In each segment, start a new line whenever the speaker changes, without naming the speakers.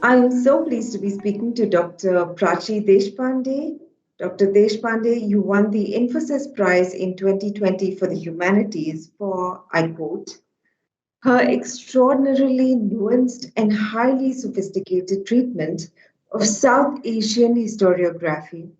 I'm so pleased to be speaking to Dr. Prachi Deshpande. Dr. Deshpande, you won the Infosys Prize in 2020 for the Humanities for, I quote, her extraordinarily nuanced and highly sophisticated treatment of South Asian historiography.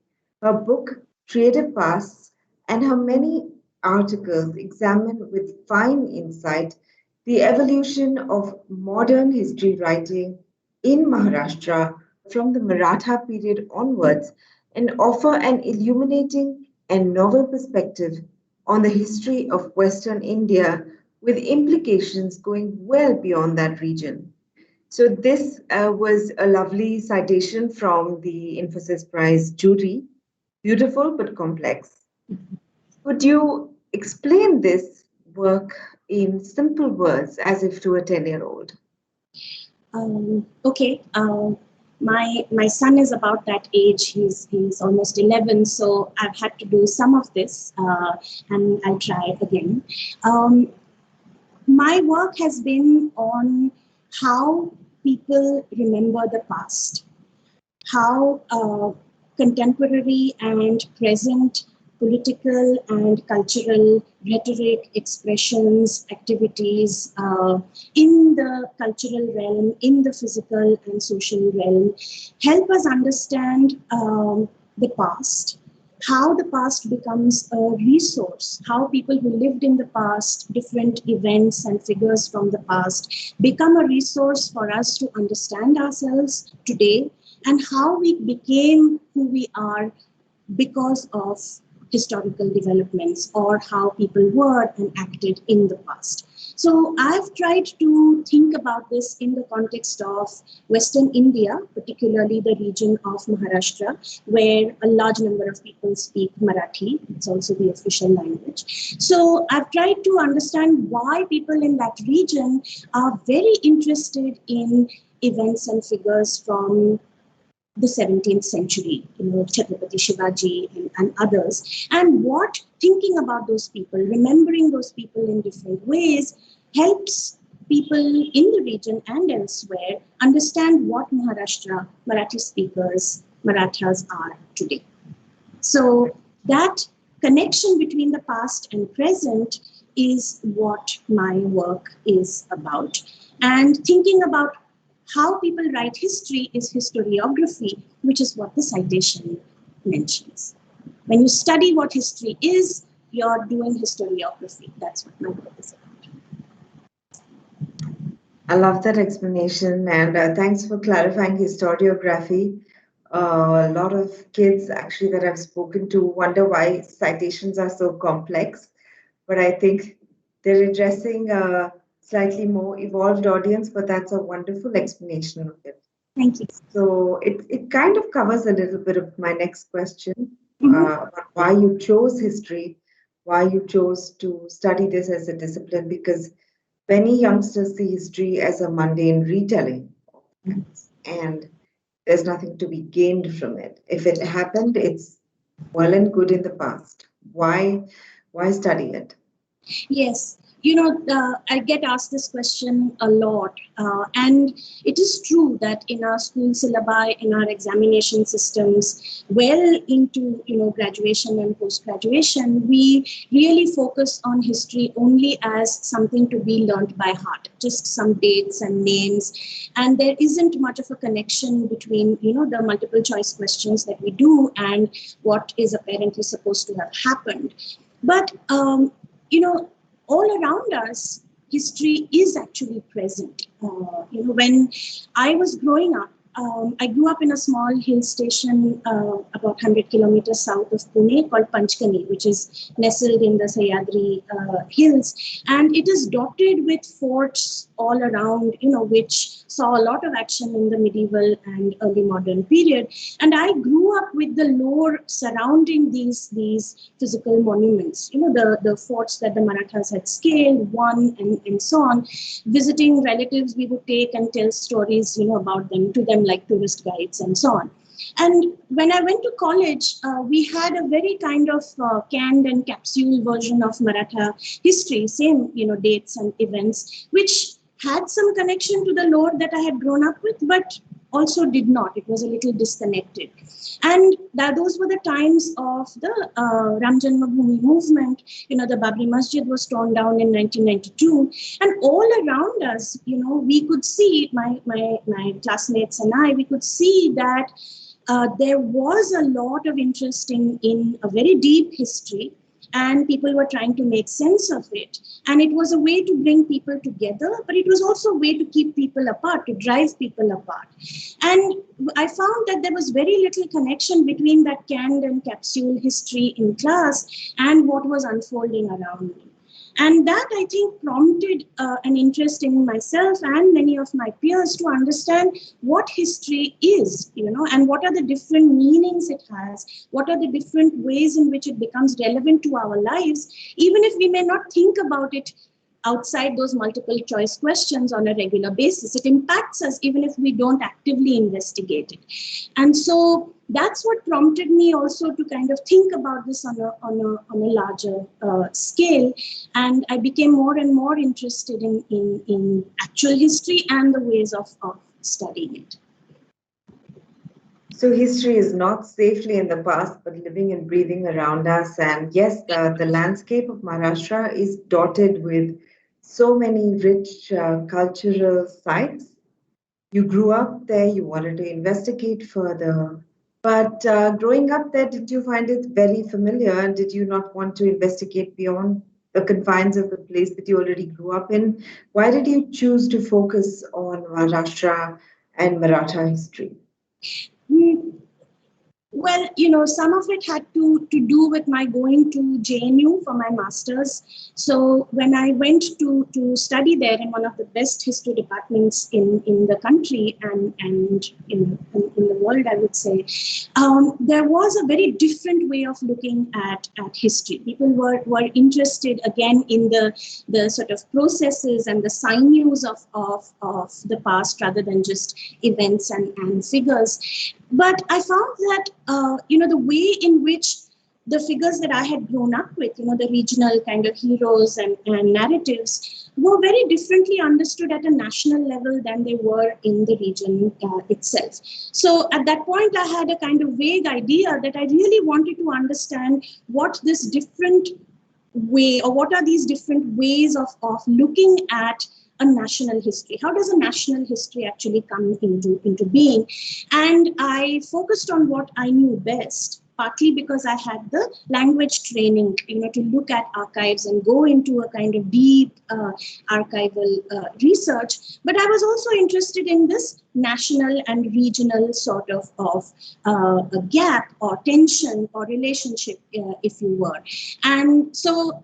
Her book, Creative Pasts, and her many articles examine with fine insight the evolution of modern history writing in Maharashtra from the Maratha period onwards and offer an illuminating and novel perspective on the history of Western India with implications going well beyond that region. So, this was a lovely citation from the Infosys Prize jury. Beautiful but complex. Could you explain this work in simple words as if to a 10-year-old?
Okay. My son is about that age. He's almost 11, so I've had to do some of this, and I'll try again. Um, my work has been on how people remember the past, how contemporary and present political and cultural rhetoric, expressions, activities in the cultural realm, in the physical and social realm, help us understand the past, how the past becomes a resource, how people who lived in the past, different events and figures from the past, become a resource for us to understand ourselves today, and how we became who we are because of historical developments or how people were and acted in the past. So I've tried to think about this in the context of Western India, particularly the region of Maharashtra, where a large number of people speak Marathi. It's also the official language. So I've tried to understand why people in that region are very interested in events and figures from the 17th century, Chhatrapati Shivaji and others, and what thinking about those people, remembering those people in different ways, helps people in the region and elsewhere understand what Maharashtra, Marathi speakers, Marathas are today. So that connection between the past and present is what my work is about. And thinking about how people write history is historiography, which is what the citation mentions. When you study what history is, you're doing historiography. That's what my work is about.
I love that explanation, and thanks for clarifying historiography. A lot of kids actually that I've spoken to wonder why citations are so complex, but I think they're addressing a slightly more evolved audience, but that's a wonderful explanation of it.
Thank you.
So it kind of covers a little bit of my next question about why you chose history, why you chose to study this as a discipline, because many youngsters see history as a mundane retelling of facts, and there's nothing to be gained from it. If it happened, it's well and good in the past. Why study it?
Yes, I get asked this question a lot, and it is true that in our school syllabi, in our examination systems, well into graduation and post graduation, we really focus on history only as something to be learned by heart, just some dates and names, and there isn't much of a connection between the multiple choice questions that we do and what is apparently supposed to have happened. But all around us, history is actually present. When I was growing up, I grew up in a small hill station about 100 kilometers south of Pune called Panchkani, which is nestled in the Sahyadri hills. And it is dotted with forts all around, which saw a lot of action in the medieval and early modern period. And I grew up with the lore surrounding these physical monuments, the forts that the Marathas had scaled, won, and so on. Visiting relatives, we would take and tell stories, about them to them like tourist guides and so on. And when I went to college, we had a very kind of canned and capsule version of Maratha history, same, dates and events, which had some connection to the lore that I had grown up with, but also did not. It was a little disconnected. And those were the times of the Ram Janmabhoomi movement. The Babri Masjid was torn down in 1992. And all around us, we could see, my classmates and I, we could see that there was a lot of interest in a very deep history, and people were trying to make sense of it. And it was a way to bring people together, but it was also a way to keep people apart, to drive people apart. And I found that there was very little connection between that canned and capsule history in class and what was unfolding around me. And that, I think, prompted an interest in myself and many of my peers to understand what history is, and what are the different meanings it has, what are the different ways in which it becomes relevant to our lives, even if we may not think about it outside those multiple choice questions on a regular basis. It impacts us even if we don't actively investigate it. And so that's what prompted me also to kind of think about this on a larger scale. And I became more and more interested in actual history and the ways of studying it.
So history is not safely in the past, but living and breathing around us. And yes, the landscape of Maharashtra is dotted with so many rich cultural sites. You grew up there, you wanted to investigate further. But growing up there, did you find it very familiar? And did you not want to investigate beyond the confines of the place that you already grew up in? Why did you choose to focus on Maharashtra and Maratha history?
Well, some of it had to do with my going to JNU for my master's. So when I went to study there in one of the best history departments in the country and in the world, I would say, there was a very different way of looking at history. People were interested again in the sort of processes and the sinews of the past rather than just events and figures. But I found that, the way in which the figures that I had grown up with, the regional kind of heroes and narratives were very differently understood at a national level than they were in the region itself. So at that point, I had a kind of vague idea that I really wanted to understand what this different way, or what are these different ways of looking at a national history. How does a national history actually come into being? And I focused on what I knew best, partly because I had the language training, to look at archives and go into a kind of deep archival research. But I was also interested in this national and regional sort of a gap or tension or relationship, if you were. And so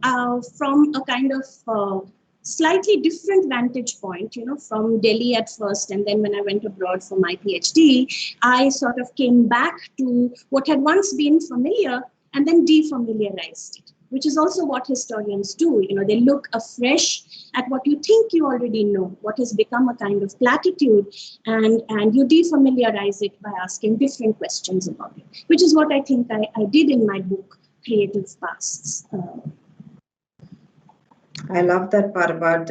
from a kind of slightly different vantage point, from Delhi at first, and then when I went abroad for my PhD, I sort of came back to what had once been familiar and then defamiliarized it, which is also what historians do. They look afresh at what you think you already know, what has become a kind of platitude, and you defamiliarize it by asking different questions about it, which is what I think I did in my book, Creative Pasts.
I love that part about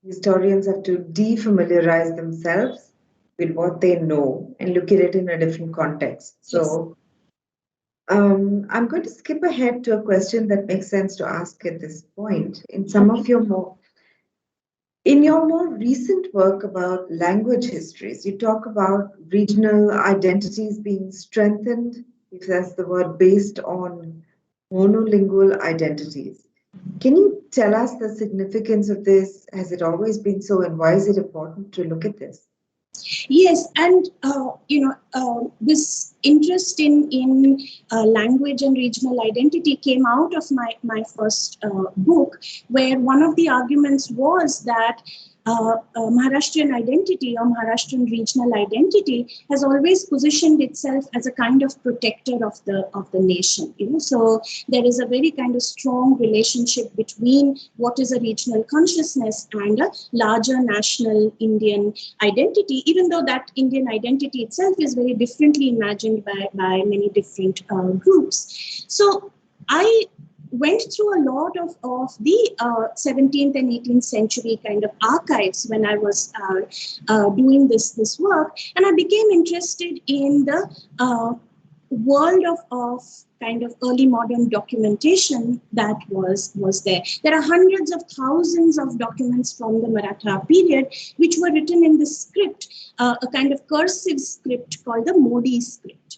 historians have to defamiliarize themselves with what they know and look at it in a different context. So I'm going to skip ahead to a question that makes sense to ask at this point. In your more recent work about language histories, you talk about regional identities being strengthened, if that's the word, based on monolingual identities. Can you tell us the significance of this? Has it always been so, and why is it important to look at this?
Yes, and this interest in language and regional identity came out of my first book, where one of the arguments was that Maharashtrian identity or Maharashtrian regional identity has always positioned itself as a kind of protector of the nation. So there is a very kind of strong relationship between what is a regional consciousness and a larger national Indian identity, even though that Indian identity itself is very differently imagined by many different groups. So I went through a lot of the 17th and 18th century kind of archives when I was doing this work, and I became interested in the world of kind of early modern documentation that was there. There are hundreds of thousands of documents from the Maratha period which were written in the script, a kind of cursive script called the Modi script.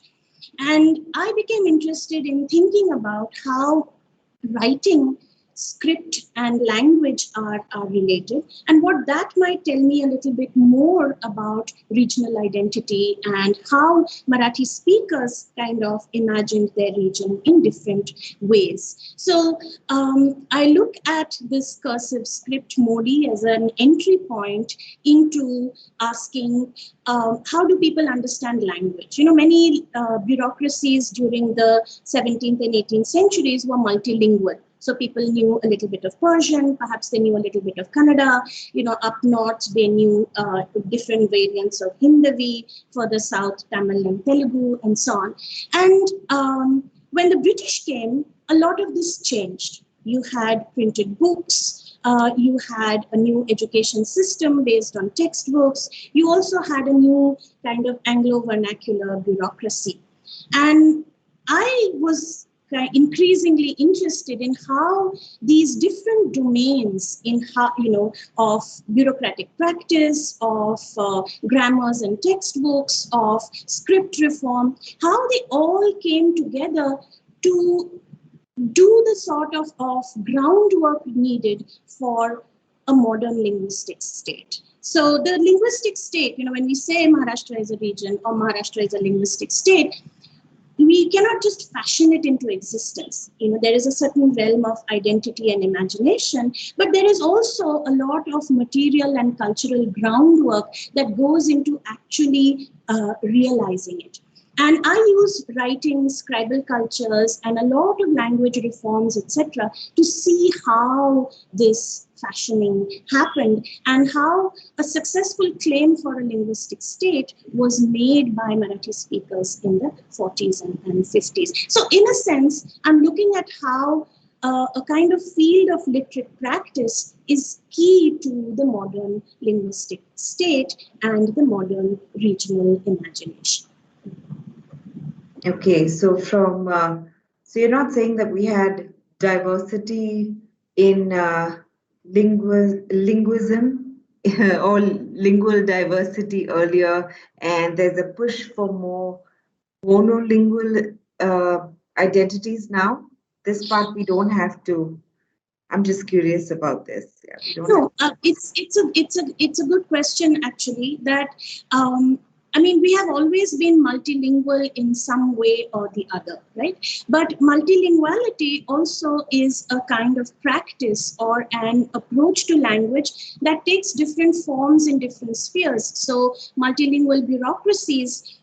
And I became interested in thinking about how writing, script, and language are related, and what that might tell me a little bit more about regional identity and how Marathi speakers kind of imagined their region in different ways. So I look at this cursive script Modi as an entry point into asking how do people understand language? You know, many bureaucracies during the 17th and 18th centuries were multilingual. So people knew a little bit of Persian, perhaps they knew a little bit of Kannada. You know, up north they knew different variants of Hindavi, further south Tamil and Telugu, and so on. And when the British came, a lot of this changed. You had printed books, you had a new education system based on textbooks. You also had a new kind of Anglo-vernacular bureaucracy. And I was increasingly interested in how these different domains in how, you know, of bureaucratic practice, of grammars and textbooks, of script reform, how they all came together to do the sort of groundwork needed for a modern linguistic state. So the linguistic state, you know, when we say Maharashtra is a region or Maharashtra is a linguistic state, we cannot just fashion it into existence. You know, there is a certain realm of identity and imagination, but there is also a lot of material and cultural groundwork that goes into actually realizing it. And I use writing, scribal cultures, and a lot of language reforms, etc., to see how this fashioning happened and how a successful claim for a linguistic state was made by Marathi speakers in the 40s and 50s. So in a sense, I'm looking at how a kind of field of literate practice is key to the modern linguistic state and the modern regional imagination.
Okay, so so you're not saying that we had diversity in linguism or lingual diversity earlier, and there's a push for more monolingual identities now. This part we don't have to. I'm just curious about this. Yeah, we don't
No, it's a good question actually. That I mean, we have always been multilingual in some way or the other, right? But multilinguality also is a kind of practice or an approach to language that takes different forms in different spheres. So multilingual bureaucracies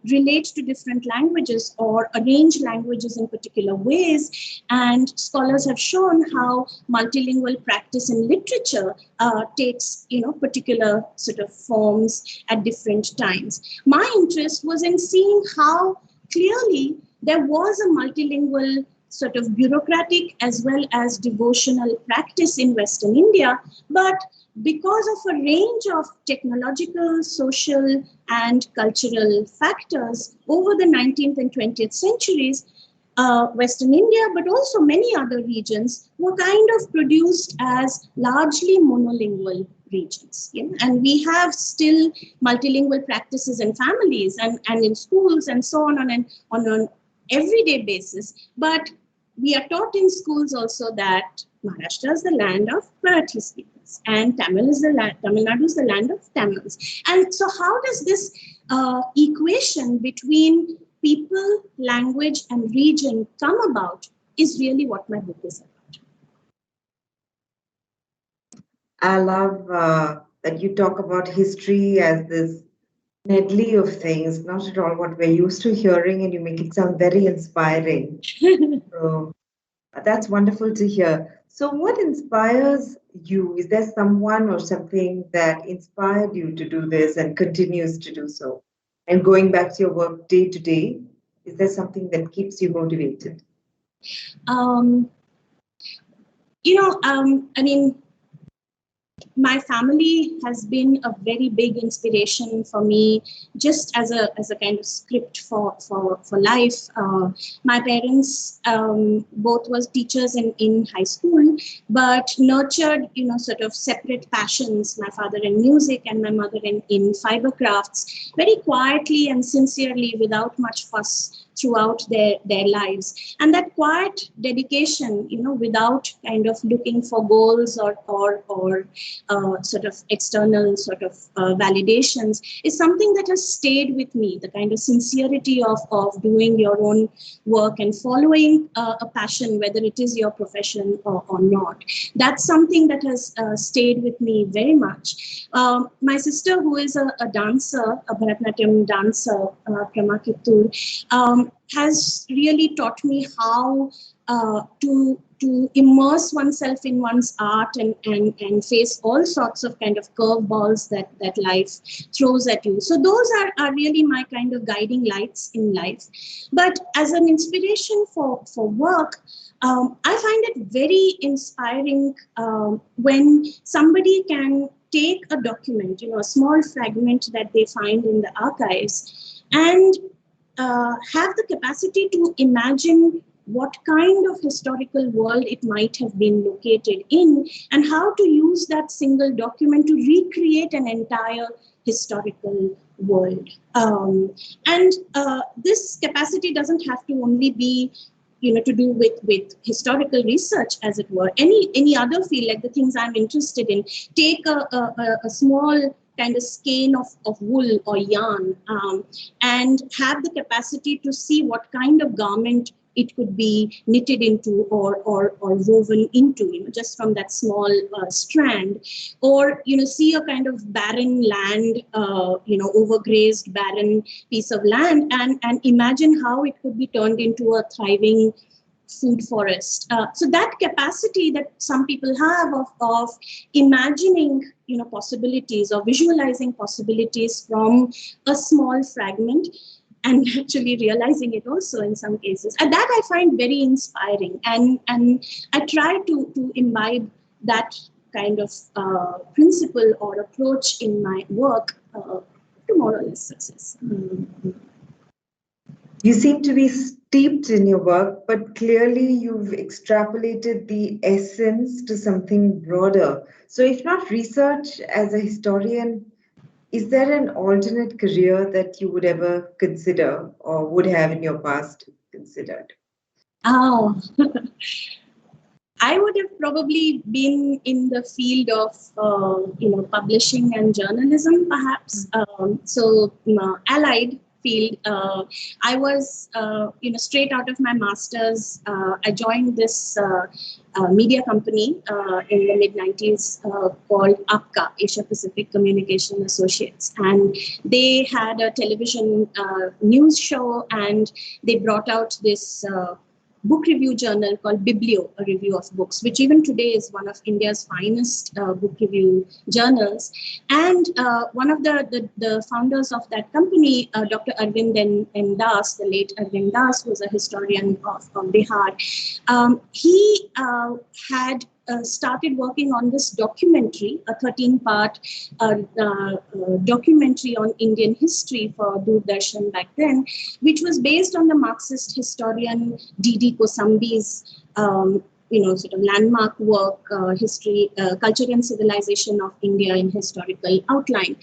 relate to different languages or arrange languages in particular ways. And scholars have shown how multilingual practice in literature takes, you know, particular sort of forms at different times. My interest was in seeing how clearly there was a multilingual sort of bureaucratic as well as devotional practice in Western India, but because of a range of technological, social, and cultural factors over the 19th and 20th centuries, Western India, but also many other regions, were kind of produced as largely monolingual regions. You know? And we have still multilingual practices in families and in schools and so on an everyday basis. But we are taught in schools also that Maharashtra is the land of Marathi speakers and Tamil Nadu is the land of Tamils. And so how does this equation between people, language, and region come about is really what my book is about.
I love that you talk about history as this medley of things, not at all what we're used to hearing, and you make it sound very inspiring. So that's wonderful to hear. So, what inspires you? Is there someone or something that inspired you to do this and continues to do so? And going back to your work day to day, is there something that keeps you motivated?
I mean, my family has been a very big inspiration for me, just as a kind of script for life. My parents both was teachers in high school, but nurtured sort of separate passions. My father in music and my mother in fiber crafts, very quietly and sincerely, without much fuss, throughout their lives. And that quiet dedication, without kind of looking for goals or sort of external sort of validations, is something that has stayed with me. The kind of sincerity of doing your own work and following a passion, whether it is your profession or not. That's something that has stayed with me very much. My sister, who is a dancer, a Bharatanatyam dancer, Prama Kittur, has really taught me how to immerse oneself in one's art and face all sorts of kind of curveballs that life throws at you. So those are really my kind of guiding lights in life. But as an inspiration for work, I find it very inspiring when somebody can take a document, a small fragment that they find in the archives, and have the capacity to imagine what kind of historical world it might have been located in, and how to use that single document to recreate an entire historical world. And this capacity doesn't have to only be to do with historical research, as it were. Any other field, like the things I'm interested in. Take a small kind of skein of wool or yarn, and have the capacity to see what kind of garment it could be knitted into or woven into, just from that small strand. Or see a kind of barren land, overgrazed barren piece of land, and imagine how it could be turned into a thriving food forest. So that capacity that some people have of imagining possibilities or visualizing possibilities from a small fragment, and actually realizing it also in some cases, and that I find very inspiring, and I try to imbibe that kind of principle or approach in my work to more or less success. Mm-hmm.
You seem to be steeped in your work, but clearly you've extrapolated the essence to something broader. So, if not research as a historian, is there an alternate career that you would ever consider or would have in your past considered?
Oh, I would have probably been in the field of publishing and journalism, perhaps. Allied field. I was straight out of my master's. I joined this media company in the mid-90s called APCA, Asia Pacific Communication Associates, and they had a television news show, and they brought out this book review journal called Biblio, a review of books, which even today is one of India's finest book review journals. And one of the founders of that company, Dr. Arvind N. Das, the late Arvind Das, was a historian of Bihar. He had started working on this documentary, a 13-part documentary on Indian history for Doordarshan back then, which was based on the Marxist historian D.D. Kosambi's sort of landmark work, history, culture and civilization of India in historical outline.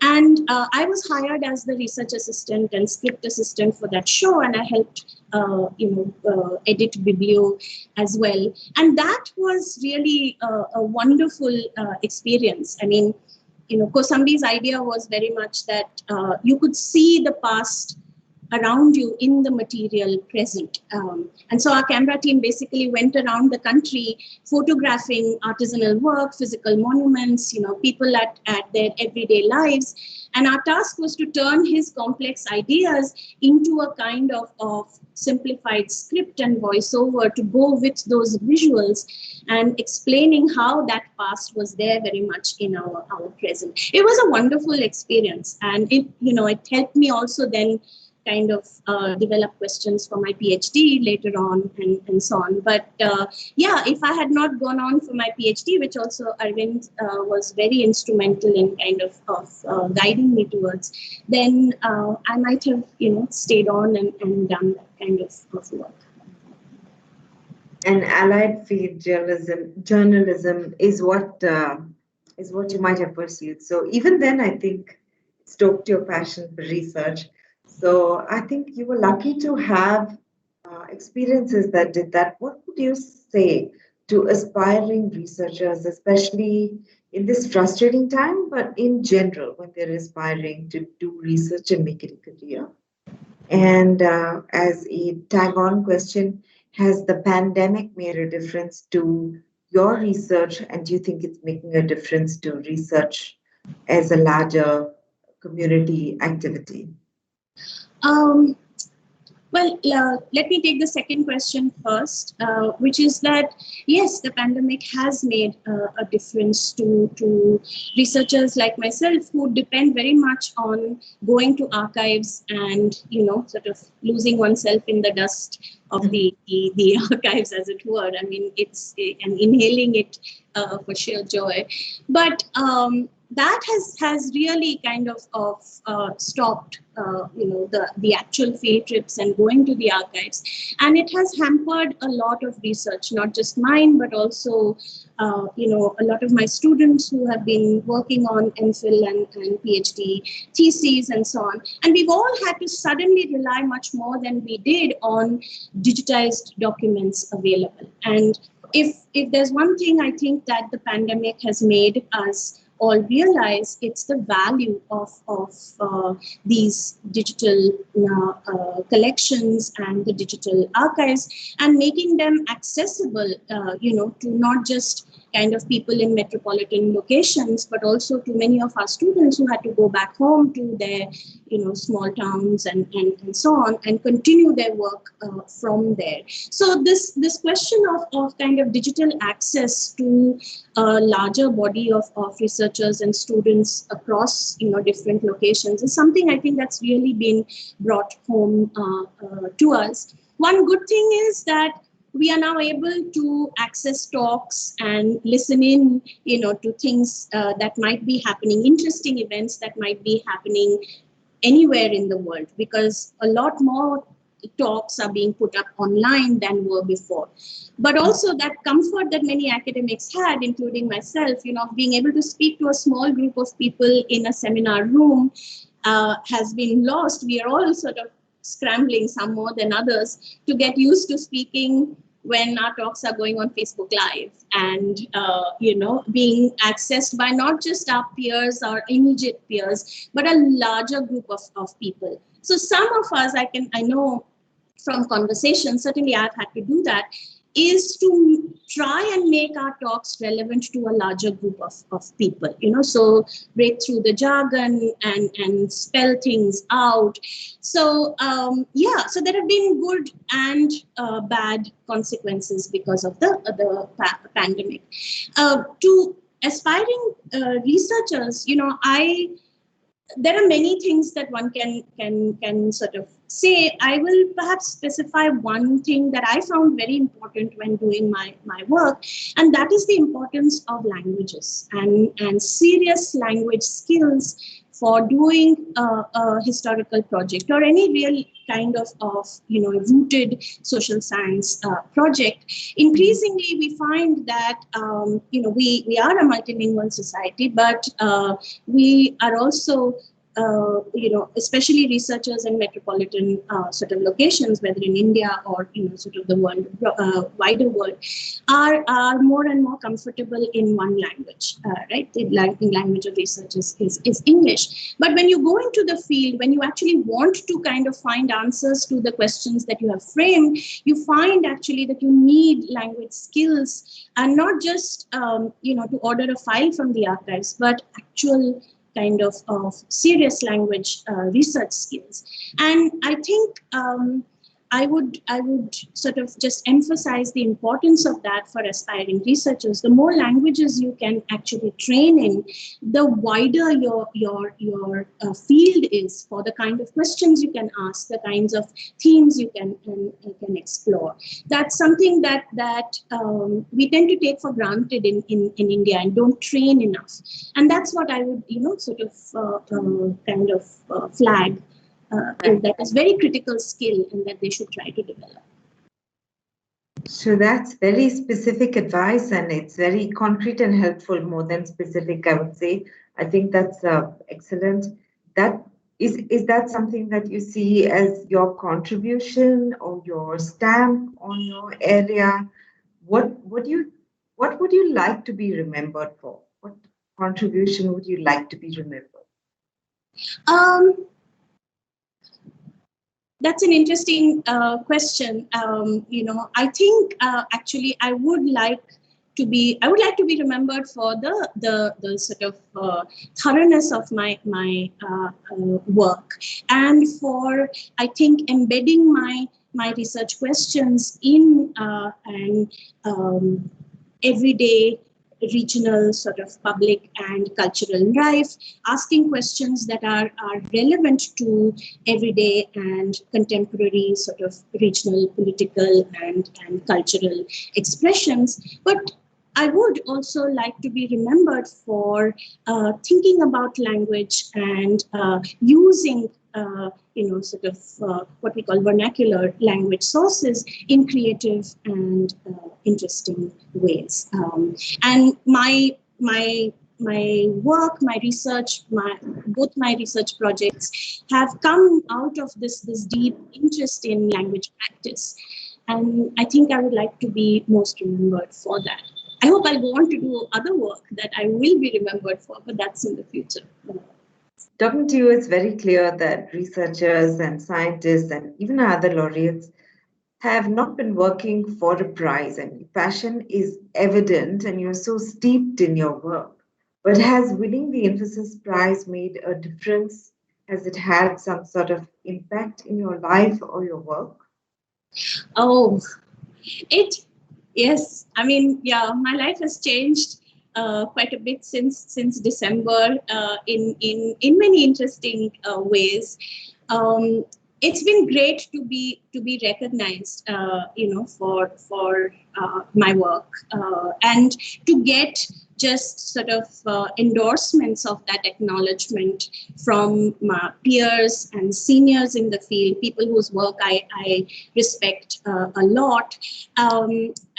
And I was hired as the research assistant and script assistant for that show, and I helped edit Biblio as well. And that was really a wonderful experience. I mean, Kosambi's idea was very much that you could see the past around you in the material present. And so our camera team basically went around the country photographing artisanal work, physical monuments, people at their everyday lives. And our task was to turn his complex ideas into a kind of simplified script and voiceover to go with those visuals and explaining how that past was there very much in our present. It was a wonderful experience. And it helped me also then kind of develop questions for my PhD later on and so on. But yeah, if I had not gone on for my PhD, which also Arvind was very instrumental in kind of guiding me towards, then I might have, stayed on and done that kind of work.
And allied field journalism is what you might have pursued. So even then, I think it stoked your passion for research. So I think you were lucky to have experiences that did that. What would you say to aspiring researchers, especially in this frustrating time, but in general, when they're aspiring to do research and make it a career? And as a tag-on question, has the pandemic made a difference to your research, and do you think it's making a difference to research as a larger community activity?
Um, Well, let me take the second question first, which is that, yes, the pandemic has made a difference to researchers like myself who depend very much on going to archives and, sort of losing oneself in the dust of the archives, as it were. I mean, and inhaling it for sheer joy. But that has really kind of stopped the actual field trips and going to the archives, and it has hampered a lot of research, not just mine but also a lot of my students who have been working on MPhil and PhD theses and so on. And we've all had to suddenly rely much more than we did on digitized documents available. And if there's one thing I think that the pandemic has made us all realize, it's the value of these digital collections and the digital archives, and making them accessible, to not just kind of people in metropolitan locations, but also to many of our students who had to go back home to their, small towns and so on, and continue their work from there. So this question of kind of digital access to a larger body of researchers and students across, different locations is something I think that's really been brought home to us. One good thing is that we are now able to access talks and listen in, to things that might be happening, interesting events that might be happening anywhere in the world, because a lot more talks are being put up online than were before. But also that comfort that many academics had, including myself, being able to speak to a small group of people in a seminar room has been lost. We are all sort of scrambling, some more than others, to get used to speaking when our talks are going on Facebook Live and, being accessed by not just our peers, our immediate peers, but a larger group of people. So some of us, I know from conversations, certainly I've had to do that, is to try and make our talks relevant to a larger group of people, so break through the jargon and spell things out. So, so there have been good and bad consequences because of the pandemic. To aspiring researchers, there are many things that one can sort of say. I will perhaps specify one thing that I found very important when doing my work, and that is the importance of languages and serious language skills for doing a historical project or any real kind of rooted social science project. Increasingly, we find that we are a multilingual society, but we are also especially researchers in metropolitan sort of locations, whether in India or sort of the world, wider world, are more and more comfortable in one language, right? The language of research is English. But when you go into the field, when you actually want to kind of find answers to the questions that you have framed, you find actually that you need language skills, and not just to order a file from the archives, but actual kind of serious language research skills. And I think I would sort of just emphasize the importance of that for aspiring researchers. The more languages you can actually train in, the wider your field is for the kind of questions you can ask, the kinds of themes you can explore. That's something that we tend to take for granted in India and don't train enough. And that's what I would sort of kind of flag. That is very critical skill and that they should try to develop.
So that's very specific advice, and it's very concrete and helpful more than specific, I would say. I think that's excellent. That is that something that you see as your contribution or your stamp on your area? What would you like to be remembered for? What contribution would you like to be remembered?
Um, That's an interesting question. I think actually I would like to be remembered for the sort of thoroughness of my work, and for, I think, embedding my research questions in an everyday regional sort of public and cultural life, asking questions that are relevant to everyday and contemporary sort of regional political and cultural expressions. But I would also like to be remembered for thinking about language and using sort of what we call vernacular language sources in creative and interesting ways. And my work, my research, both my research projects have come out of this deep interest in language practice. And I think I would like to be most remembered for that. I hope I'll go on to do other work that I will be remembered for, but that's in the future.
Talking to you, it's very clear that researchers and scientists and even other laureates have not been working for a prize. I mean, passion is evident and you're so steeped in your work. But has winning the Infosys Prize made a difference? Has it had some sort of impact in your life or your work?
Oh, yes. I mean, yeah, my life has changed quite a bit since December in many interesting ways. It's been great to be recognized, for my work and to get just sort of endorsements of that acknowledgement from my peers and seniors in the field, people whose work I respect a lot.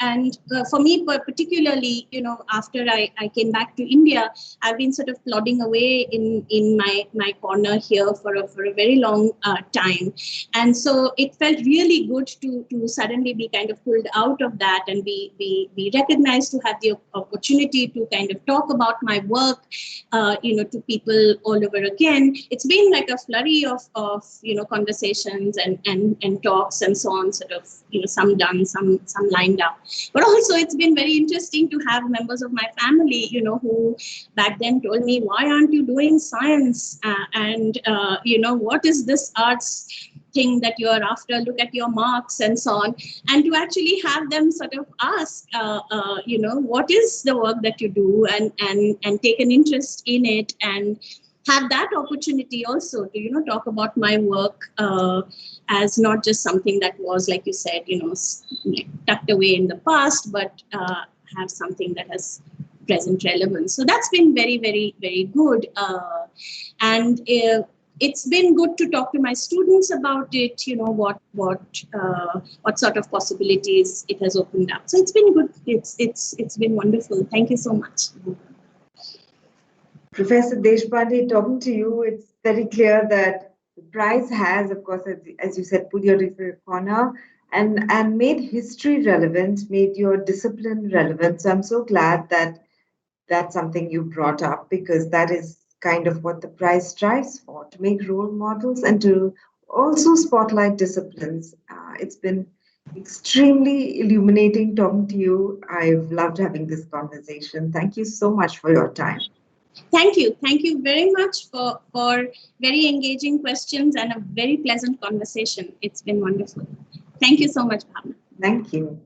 And for me, particularly, after I came back to India, I've been sort of plodding away in my corner here for a very long time. And so it felt really good to suddenly be kind of pulled out of that and be recognized, to have the opportunity to kind of talk about my work, to people all over again. It's been like a flurry of conversations and talks and so on, sort of, some done, some lined up. But also it's been very interesting to have members of my family, who back then told me, why aren't you doing science? What is this arts thing that you're after? Look at your marks and so on. And to actually have them sort of ask, what is the work that you do, and take an interest in it, and have that opportunity also to talk about my work as not just something that was, like you said, tucked away in the past, but have something that has present relevance. So that's been very, very, very good. And it's been good to talk to my students about it, what sort of possibilities it has opened up. So it's been good. It's been wonderful. Thank you so much.
Professor Deshpande, talking to you, it's very clear that the prize has, of course, as you said, put your corner and made history relevant, made your discipline relevant. So I'm so glad that that's something you brought up, because that is kind of what the prize strives for, to make role models and to also spotlight disciplines. It's been extremely illuminating talking to you. I've loved having this conversation. Thank you so much for your time.
Thank you. Thank you very much for very engaging questions and a very pleasant conversation. It's been wonderful. Thank you so much, Bhavna.
Thank you.